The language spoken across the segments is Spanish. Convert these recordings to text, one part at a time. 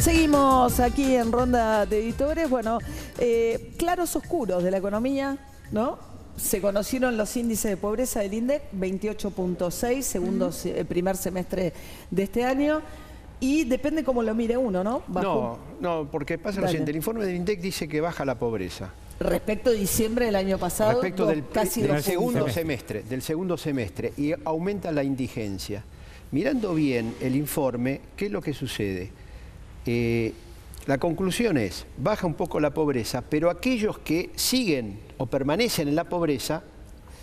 Seguimos aquí en Ronda de Editores. Bueno, claros oscuros de la economía, ¿no? Se conocieron los índices de pobreza del INDEC, 28.6, primer semestre de este año. Y depende cómo lo mire uno, ¿no? No, porque pasa lo siguiente. El informe del INDEC dice que baja la pobreza. Respecto a diciembre del año pasado, respecto del segundo semestre, y aumenta la indigencia. Mirando bien el informe, ¿qué es lo que sucede? La conclusión es, baja un poco la pobreza, pero aquellos que siguen o permanecen en la pobreza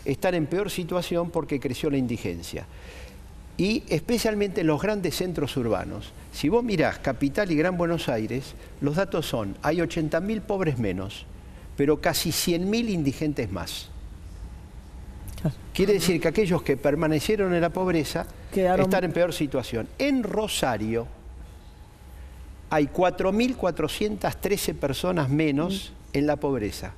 están en peor situación porque creció la indigencia. Y especialmente en los grandes centros urbanos. Si vos mirás Capital y Gran Buenos Aires, los datos son, hay 80.000 pobres menos, pero casi 100.000 indigentes más. Quiere decir que aquellos que permanecieron en la pobreza están en peor situación. En Rosario hay 4.413 personas menos en la pobreza,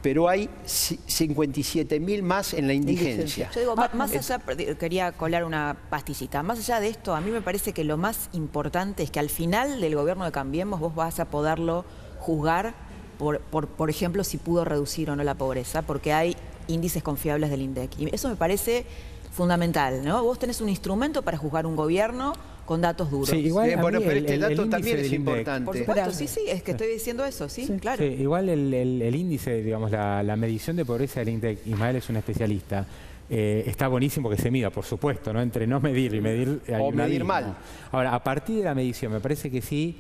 pero hay 57.000 más en la indigencia. Yo digo, más allá, quería colar una pastillita, más allá de esto, a mí me parece que lo más importante es que al final del gobierno de Cambiemos vos vas a poderlo juzgar por ejemplo, si pudo reducir o no la pobreza, porque hay índices confiables del INDEC. Y eso me parece fundamental, ¿no? Vos tenés un instrumento para juzgar un gobierno con datos duros. Sí, igual bueno, pero este dato también es importante. Por supuesto, sí, es que estoy diciendo eso, sí, claro. Sí, igual el índice, digamos, la medición de pobreza del INDEC, Ismael es un especialista, está buenísimo que se mida, por supuesto, ¿no? Entre no medir y medir... O medir mal. Ahora, a partir de la medición, me parece que sí,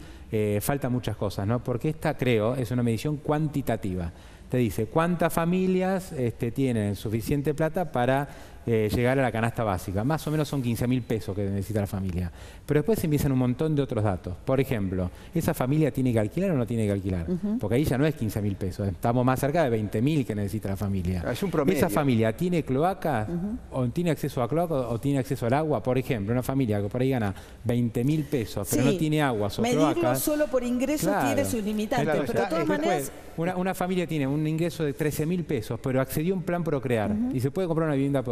faltan muchas cosas, ¿no? Porque esta, creo, es una medición cuantitativa. Te dice cuántas familias tienen suficiente plata para llegar a la canasta básica. Más o menos son 15.000 pesos que necesita la familia. Pero después se empiezan un montón de otros datos. Por ejemplo, ¿esa familia tiene que alquilar o no tiene que alquilar? Porque ahí ya no es 15.000 pesos. Estamos más cerca de 20.000 que necesita la familia. Es un promedio. ¿Esa familia tiene cloaca o tiene acceso a cloaca o tiene acceso al agua? Por ejemplo, una familia que por ahí gana 20.000 pesos, pero no tiene agua o cloacas. Medirlo solo por ingresos tiene sus limitantes. Claro, pero de todas maneras... Una familia tiene un ingreso de 13.000 pesos, pero accedió a un plan Procrear y se puede comprar una vivienda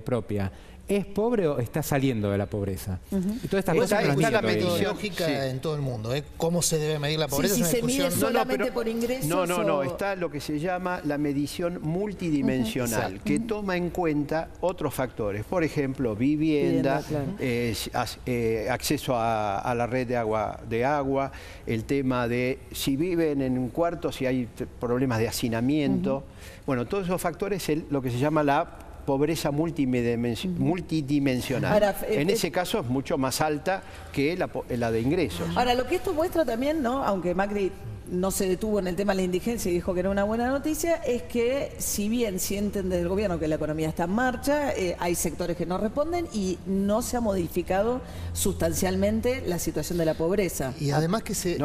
propia. ¿Es pobre o está saliendo de la pobreza? Y todas estas cosas está la metodológica en todo el mundo. ¿Cómo se debe medir la pobreza? Si se mide solamente por ingresos. No, está lo que se llama la medición multidimensional, que toma en cuenta otros factores. Por ejemplo, vivienda, acceso a la red de agua, el tema de si viven en un cuarto, si hay problemas de hacinamiento. Bueno, todos esos factores es lo que se llama la pobreza multidimensional. Ahora, en ese caso es mucho más alta que la de ingresos. Ahora, lo que esto muestra también, ¿no? Aunque Macri no se detuvo en el tema de la indigencia y dijo que era una buena noticia, es que si bien sienten desde el gobierno que la economía está en marcha, hay sectores que no responden y no se ha modificado sustancialmente la situación de la pobreza. Y además que se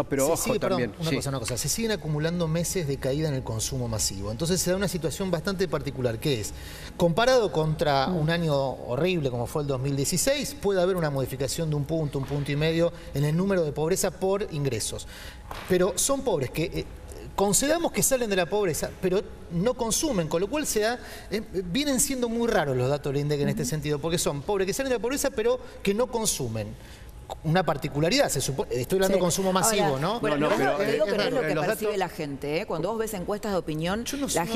siguen acumulando meses de caída en el consumo masivo. Entonces se da una situación bastante particular, que es, comparado contra un año horrible como fue el 2016, puede haber una modificación de un punto y medio en el número de pobreza por ingresos. Pero son pobres que concedamos que salen de la pobreza, pero no consumen, con lo cual vienen siendo muy raros los datos del INDEC en este sentido, porque son pobres que salen de la pobreza, pero que no consumen. Una particularidad, estoy hablando de consumo masivo, ¿no? Bueno, pero es lo que percibe la gente. Cuando vos ves encuestas de opinión, la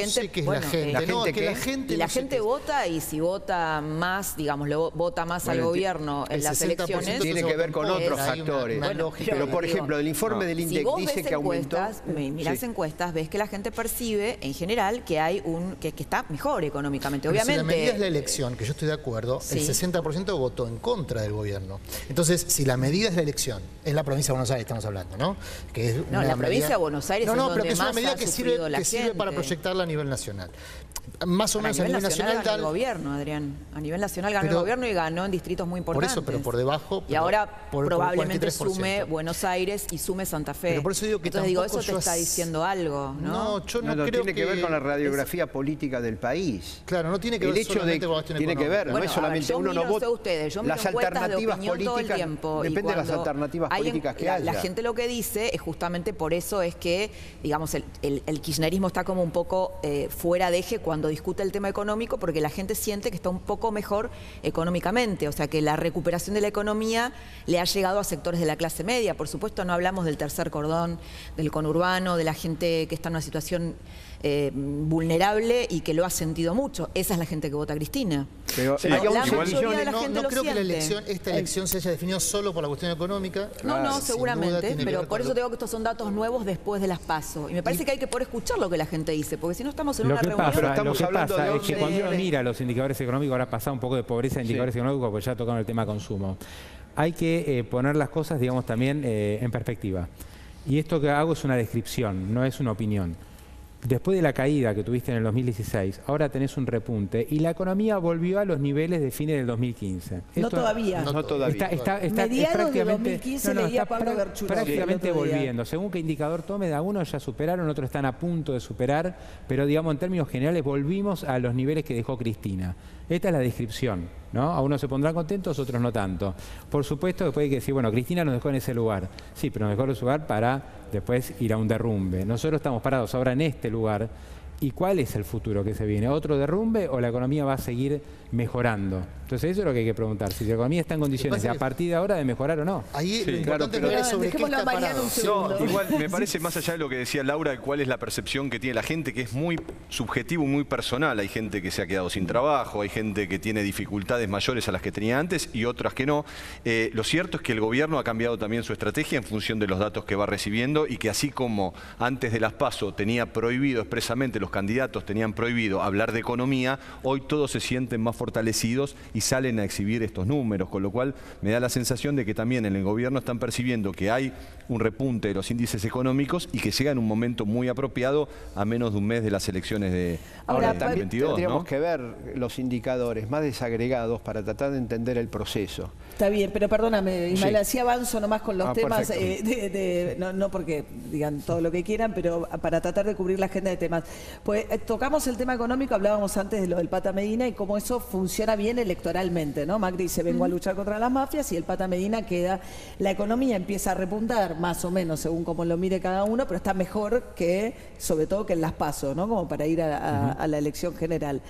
gente vota, y si vota más, digamos, vota más al gobierno en las elecciones. Tiene que ver con otros factores. Pero, por ejemplo, el informe del INDEC dice que aumentó. Mirás encuestas, ves que la gente percibe, en general, que hay que está mejor económicamente. Pero obviamente. Si la medida es la elección, que yo estoy de acuerdo, el 60% votó en contra del gobierno. Entonces, si la medida es la elección, es la provincia de Buenos Aires, estamos hablando, ¿no? Que es la provincia de Buenos Aires es pero que es una más medida que sirve para proyectarla a nivel nacional. Más o menos a nivel nacional gana el gobierno, Adrián. A nivel nacional ganó el gobierno y ganó en distritos muy importantes. Por eso, pero por debajo. Y ahora probablemente sume Buenos Aires y sume Santa Fe. Pero por eso digo que entonces digo, eso te está diciendo algo, ¿no? No, yo no creo tiene que ver con la radiografía política del país. Claro, no tiene que ver solamente con la cuestión económica. Tiene que ver, no es solamente uno no vota. Las alternativas políticas, depende de las alternativas políticas que haya. La gente lo que dice es justamente por eso es que, digamos, el kirchnerismo está como un poco fuera de eje cuando discute el tema económico, porque la gente siente que está un poco mejor económicamente, o sea que la recuperación de la economía le ha llegado a sectores de la clase media. Por supuesto, no hablamos del tercer cordón, del conurbano, de la gente que está en una situación vulnerable y que lo ha sentido mucho. Esa es la gente que vota a Cristina. Pero la mayoría de la no, gente no lo creo siente. que esta elección se haya definido solo por la cuestión económica. No, Sin seguramente, duda tiene que pero ver por con eso te digo que estos son datos nuevos después de las PASO. Y me parece que hay que poder escuchar lo que la gente dice, porque si no estamos en una reunión... Pero estamos lo que hablando pasa de es que cuando uno mira los indicadores económicos, ahora pasa un poco de pobreza en indicadores económicos, porque ya tocaron el tema consumo. Hay que poner las cosas, digamos, también en perspectiva. Y esto que hago es una descripción, no es una opinión. Después de la caída que tuviste en el 2016, ahora tenés un repunte y la economía volvió a los niveles de fines del 2015. No todavía. No todavía. Mediados de 2015 leía Pablo Berchuró. Prácticamente volviendo. Según qué indicador tome, algunos ya superaron, otros están a punto de superar, pero digamos en términos generales volvimos a los niveles que dejó Cristina. Esta es la descripción, ¿no? A unos se pondrán contentos, otros no tanto. Por supuesto, después hay que decir, bueno, Cristina nos dejó en ese lugar. Sí, pero nos dejó en ese lugar para después ir a un derrumbe. Nosotros estamos parados ahora en este lugar. ¿Y cuál es el futuro que se viene? ¿Otro derrumbe o la economía va a seguir mejorando? Entonces eso es lo que hay que preguntar. Si la economía está en condiciones de a partir de ahora de mejorar o no. Ahí lo importante no es sobre qué está parado. No, igual me parece más allá de lo que decía Laura, cuál es la percepción que tiene la gente, que es muy subjetivo, muy personal. Hay gente que se ha quedado sin trabajo, hay gente que tiene dificultades mayores a las que tenía antes y otras que no. Lo cierto es que el gobierno ha cambiado también su estrategia en función de los datos que va recibiendo y que así como antes de las PASO tenía prohibido expresamente, los candidatos tenían prohibido hablar de economía, hoy todos se sienten más fortalecidos y salen a exhibir estos números, con lo cual me da la sensación de que también en el gobierno están percibiendo que hay un repunte de los índices económicos y que llega en un momento muy apropiado a menos de un mes de las elecciones de Ahora, también 22, tendríamos ¿no? que ver los indicadores más desagregados para tratar de entender el proceso. Está bien, pero perdóname, Ismael, Sí. así avanzo nomás con los temas, no porque digan todo lo que quieran, pero para tratar de cubrir la agenda de temas. Pues tocamos el tema económico, hablábamos antes de lo del Pata Medina y cómo eso funciona bien electoralmente, ¿no? Macri dice, vengo a luchar contra las mafias y el Pata Medina queda, la economía empieza a repuntar, más o menos, según cómo lo mire cada uno, pero está mejor que, sobre todo, que en las PASO, ¿no? Como para ir a la elección general.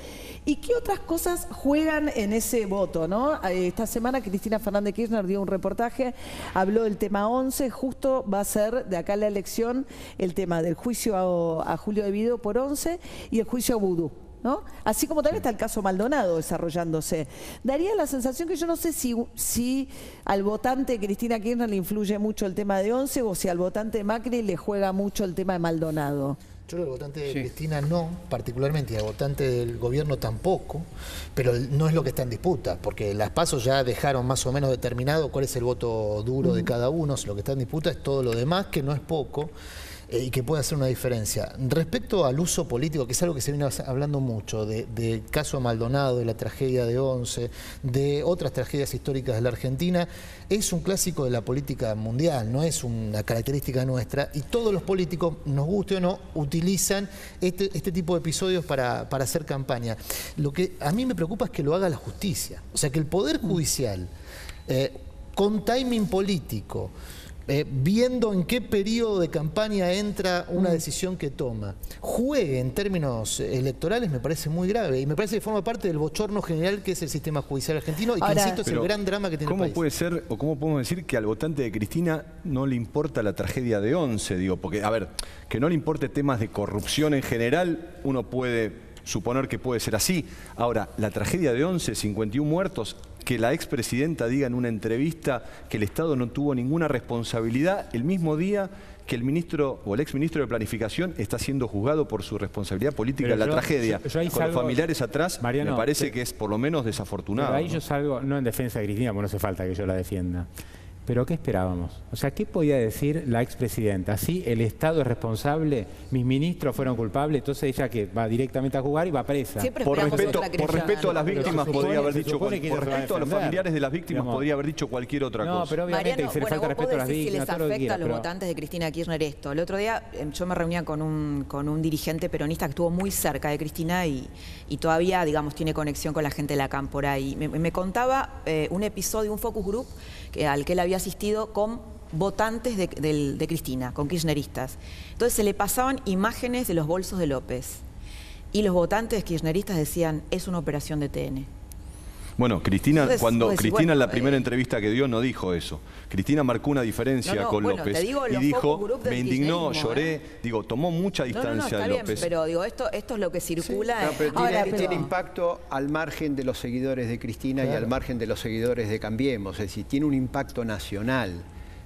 ¿Y qué otras cosas juegan en ese voto, no? Esta semana Cristina Fernández Kirchner dio un reportaje, habló del tema 11, justo va a ser de acá la elección el tema del juicio a Julio De Vido por 11 y el juicio a Vudú, ¿no? Así como también está el caso Maldonado desarrollándose. Daría la sensación que yo no sé si al votante de Cristina Kirchner le influye mucho el tema de 11 o si al votante de Macri le juega mucho el tema de Maldonado. Yo creo que al votante de Cristina no, particularmente, y al votante del gobierno tampoco, pero no es lo que está en disputa, porque las PASO ya dejaron más o menos determinado cuál es el voto duro de cada uno. Lo que está en disputa es todo lo demás, que no es poco, y que puede hacer una diferencia. Respecto al uso político, que es algo que se viene hablando mucho, del caso Maldonado, de la tragedia de 11, de otras tragedias históricas de la Argentina, es un clásico de la política mundial, no es una característica nuestra, y todos los políticos, nos guste o no, utilizan este tipo de episodios para hacer campaña. Lo que a mí me preocupa es que lo haga la justicia, o sea, que el Poder Judicial, con timing político, viendo en qué periodo de campaña entra una decisión que toma, juegue en términos electorales, me parece muy grave y me parece que forma parte del bochorno general que es el sistema judicial argentino y que, insisto, es el gran drama que tiene el país. ¿Cómo puede ser o cómo podemos decir que al votante de Cristina no le importa la tragedia de 11? Digo, porque, a ver, que no le importe temas de corrupción en general, uno puede suponer que puede ser así. Ahora, la tragedia de 11, 51 muertos, que la expresidenta diga en una entrevista que el Estado no tuvo ninguna responsabilidad el mismo día que el ministro o el exministro de Planificación está siendo juzgado por su responsabilidad política en la tragedia. Con los familiares atrás, Mariano, me parece que es por lo menos desafortunado. Pero ahí yo salgo, no en defensa de Cristina, porque no hace falta que yo la defienda. Pero ¿qué esperábamos? O sea, ¿qué podía decir la expresidenta? Sí, el Estado es responsable, mis ministros fueron culpables, entonces ella que va directamente a jugar y va presa. Por respeto a las víctimas podría haber dicho, por respeto a los familiares de las víctimas podría haber dicho cualquier otra cosa. No, pero obviamente se le falta respeto a las víctimas. Si les afecta a los votantes de Cristina Kirchner esto. El otro día yo me reunía con un dirigente peronista que estuvo muy cerca de Cristina y todavía, digamos, tiene conexión con la gente de la cámpora. Y me contaba un episodio, un focus group al que él había asistido con votantes de Cristina, con kirchneristas. Entonces se le pasaban imágenes de los bolsos de López. y los votantes kirchneristas decían, es una operación de TN. Bueno, Cristina, Entonces, cuando decís, Cristina en la bueno, primera entrevista que dio no dijo eso. Cristina marcó una diferencia con López y dijo, me indignó, lloré, digo, tomó mucha distancia de López. Bien, pero digo, esto es lo que circula. Sí, pero tiene impacto al margen de los seguidores de Cristina y al margen de los seguidores de Cambiemos, es decir, tiene un impacto nacional.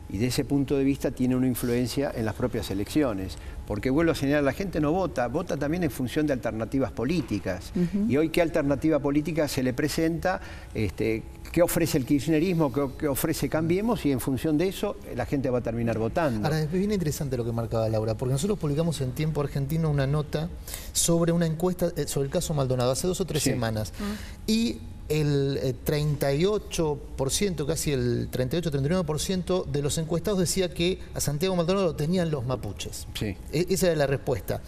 Y de ese punto de vista tiene una influencia en las propias elecciones. Porque vuelvo a señalar, la gente no vota, vota también en función de alternativas políticas. Y hoy, ¿qué alternativa política se le presenta? ¿Qué ofrece el kirchnerismo? ¿Qué ofrece Cambiemos? Y en función de eso, la gente va a terminar votando. Ahora, es bien interesante lo que marcaba Laura, porque nosotros publicamos en Tiempo Argentino una nota sobre una encuesta sobre el caso Maldonado, hace 2 o 3 semanas. Y el 38%, casi el 38-39% de los encuestados decía que a Santiago Maldonado lo tenían los mapuches. Sí. Esa era la respuesta.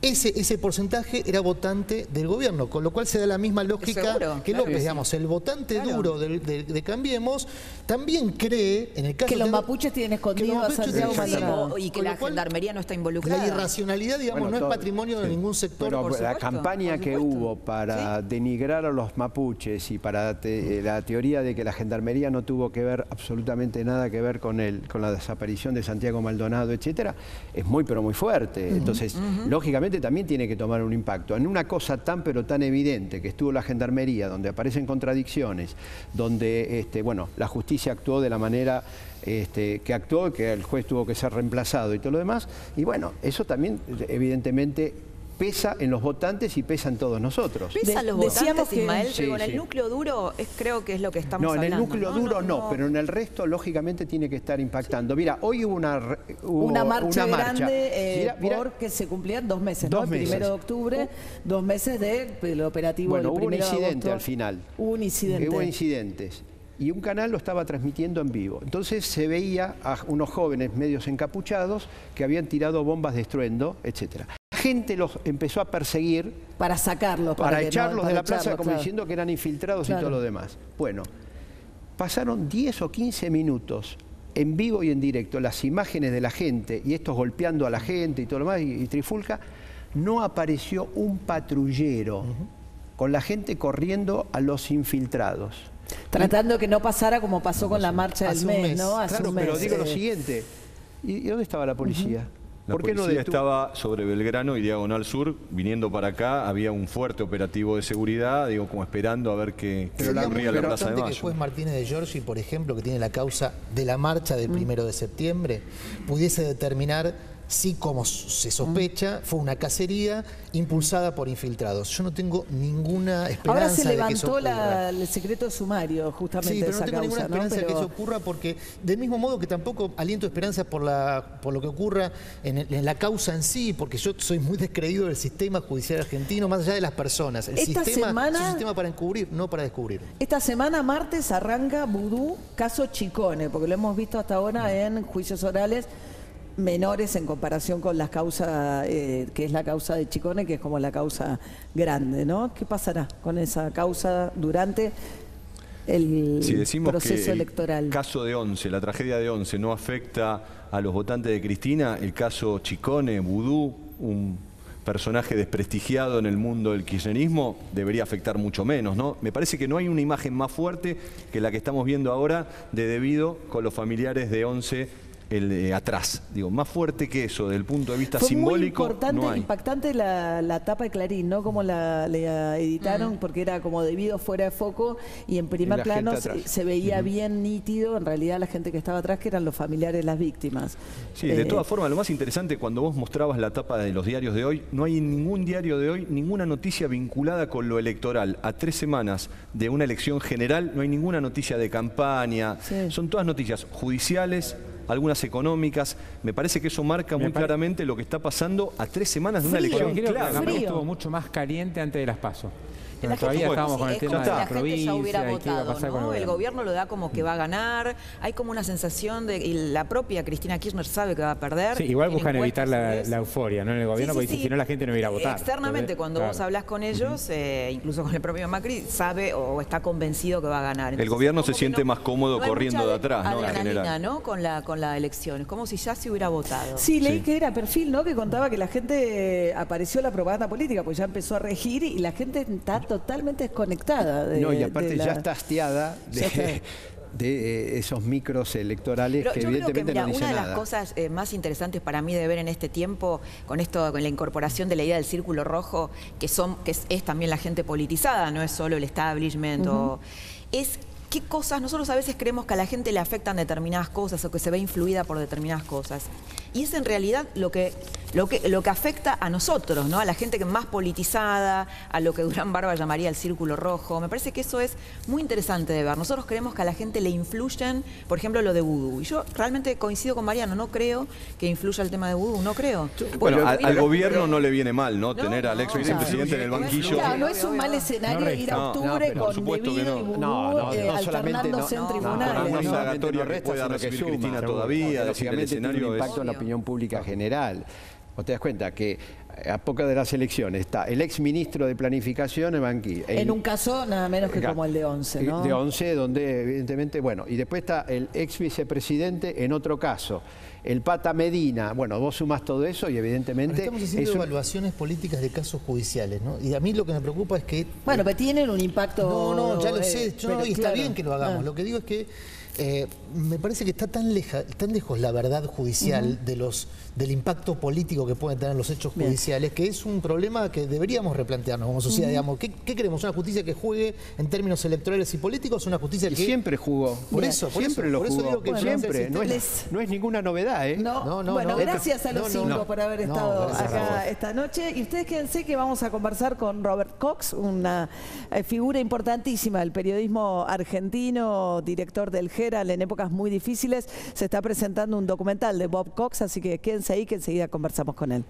Ese porcentaje era votante del gobierno, con lo cual se da la misma lógica que López, digamos. El votante duro de Cambiemos también cree, en el caso que los mapuches tienen escondido a Santiago Maldonado. Y que la gendarmería no está involucrada. La irracionalidad, digamos, no es patrimonio de ningún sector. Pero la campaña que hubo para denigrar a los mapuches y para la teoría de que la gendarmería no tuvo que ver absolutamente nada que ver con la desaparición de Santiago Maldonado, etcétera, es muy pero muy fuerte. Entonces, lógicamente, también tiene que tomar un impacto. En una cosa tan pero tan evidente que estuvo la gendarmería, donde aparecen contradicciones, donde bueno, la justicia actuó de la manera que actuó, que el juez tuvo que ser reemplazado y todo lo demás, y bueno, eso también evidentemente pesa en los votantes y pesa en todos nosotros. Pesa en los votantes, Ismael, pero en el núcleo duro creo que es lo que estamos hablando. No, en el núcleo duro no, pero en el resto lógicamente tiene que estar impactando. Mira, hoy hubo una marcha grande porque se cumplían 2 meses, ¿no? El 1 de octubre, 2 meses del operativo del 1 de agosto. Bueno, hubo un incidente al final. Hubo un incidente. Hubo incidentes. Y un canal lo estaba transmitiendo en vivo. Entonces se veía a unos jóvenes medios encapuchados que habían tirado bombas de estruendo, etcétera. La gente los empezó a perseguir para sacarlos, para echarlos de la plaza, como diciendo que eran infiltrados y todo lo demás. Bueno, pasaron 10 o 15 minutos en vivo y en directo, las imágenes de la gente y estos golpeando a la gente y todo lo demás, y trifulca, no apareció un patrullero con la gente corriendo a los infiltrados. Tratando que no pasara como pasó con la marcha del mes, ¿no? Claro, pero digo lo siguiente, ¿y dónde estaba la policía? La policía estaba sobre Belgrano y Diagonal Sur, viniendo para acá, había un fuerte operativo de seguridad, digo, como esperando a ver qué ocurría en la Plaza de Mayo. Que el juez Martínez de Giorgi, por ejemplo, que tiene la causa de la marcha del 1 de septiembre, pudiese determinar si, como se sospecha, fue una cacería impulsada por infiltrados. Yo no tengo ninguna esperanza. Ahora se levantó de que eso ocurra. el secreto de sumario, justamente. Sí, pero no tengo causa, ninguna esperanza de que eso ocurra, porque del mismo modo que tampoco aliento esperanza por lo que ocurra en la causa en sí, porque yo soy muy descreído del sistema judicial argentino, más allá de las personas. El sistema es un sistema para encubrir, no para descubrir. Esta semana, martes, arranca Vudú, caso Chicone, porque lo hemos visto hasta ahora en juicios orales menores en comparación con las causas, que es la causa de Chicone, que es como la causa grande, ¿no? ¿Qué pasará con esa causa durante el proceso electoral? El caso de Once, la tragedia de Once, no afecta a los votantes de Cristina, el caso Chicone, Vudú, un personaje desprestigiado en el mundo del kirchnerismo, debería afectar mucho menos, ¿no? Me parece que no hay una imagen más fuerte que la que estamos viendo ahora de Debido con los familiares de Once atrás. Digo, más fuerte que eso, desde el punto de vista simbólico, muy importante, no hay. Impactante la tapa de Clarín, ¿no? Como la editaron, porque era como Debido fuera de foco y en primer plano se veía bien nítido, en realidad la gente que estaba atrás, que eran los familiares de las víctimas. Sí, de todas formas, lo más interesante, cuando vos mostrabas la tapa de los diarios de hoy, no hay en ningún diario de hoy ninguna noticia vinculada con lo electoral. A 3 semanas de una elección general, no hay ninguna noticia de campaña. Son todas noticias judiciales, algunas económicas. Me parece que eso marca muy claramente lo que está pasando a 3 semanas de una elección clave. Creo que estuvo mucho más caliente antes de las PASO. Bueno, todavía estábamos con el tema de la gente ya hubiera provincia, votado, ¿no? El gobierno lo da como que va a ganar. Hay como una sensación de... Y la propia Cristina Kirchner sabe que va a perder. Sí, igual buscan evitar la euforia, ¿no? En el gobierno, porque si no la gente no iba a votar. Externamente, cuando vos hablas con ellos, incluso con el propio Macri, sabe o está convencido que va a ganar. Entonces, el gobierno se siente más cómodo corriendo de atrás, ¿no? En general, ¿no? Con la elección. Es como si ya se hubiera votado. Sí, leí que era Perfil, ¿no? Que contaba que la gente apareció la propaganda política, pues ya empezó a regir y la gente está totalmente desconectada. No, y aparte ya está hastiada de esos micros electorales. Pero que yo evidentemente creo que, no dicen una nada. de las cosas más interesantes para mí de ver en este tiempo, con la incorporación de la idea del círculo rojo, que es también la gente politizada, no es solo el establishment, es qué cosas, nosotros a veces creemos que a la gente le afectan determinadas cosas o que se ve influida por determinadas cosas. Y es en realidad lo que afecta a nosotros, ¿no? A la gente que es más politizada, a lo que Durán Barba llamaría el círculo rojo. Me parece que eso es muy interesante de ver. Nosotros creemos que a la gente le influyen, por ejemplo, lo de vudú. Y yo realmente coincido con Mariano, no creo que influya el tema de vudú, no creo. Bueno, al gobierno no le viene mal, ¿no? Tener al ex vicepresidente en el banquillo. Claro, no es un mal escenario ir a octubre con debido y vudú alternándose en tribunales. Una indagatoria que pueda recibir Cristina todavía, decir, el escenario es... en la opinión pública general. Vos te das cuenta que a pocas de las elecciones está el ex ministro de Planificación en banquillo. En un caso nada menos que como el de 11, ¿no? De 11, donde evidentemente, bueno, y después está el ex vicepresidente en otro caso. El Pata Medina, bueno, vos sumás todo eso y evidentemente... Pero estamos haciendo evaluaciones políticas de casos judiciales, ¿no? Y a mí lo que me preocupa es que... Bueno, pero tienen un impacto... No, ya lo sé, y está bien que lo hagamos. Ah. Lo que digo es que me parece que está tan lejos la verdad judicial del impacto político que pueden tener los hechos judiciales, que es un problema que deberíamos replantearnos como sociedad. Digamos, ¿qué queremos? ¿Una justicia que juegue en términos electorales y políticos? ¿Una justicia que...? Siempre jugó. Siempre lo jugó. digo que siempre. No es ninguna novedad, ¿eh? Bueno, gracias a los cinco por haber estado acá esta noche. Y ustedes quédense que vamos a conversar con Robert Cox, una figura importantísima del periodismo argentino, director del Herald en épocas muy difíciles. Se está presentando un documental de Bob Cox, así que quédense ahí que enseguida conversamos con él.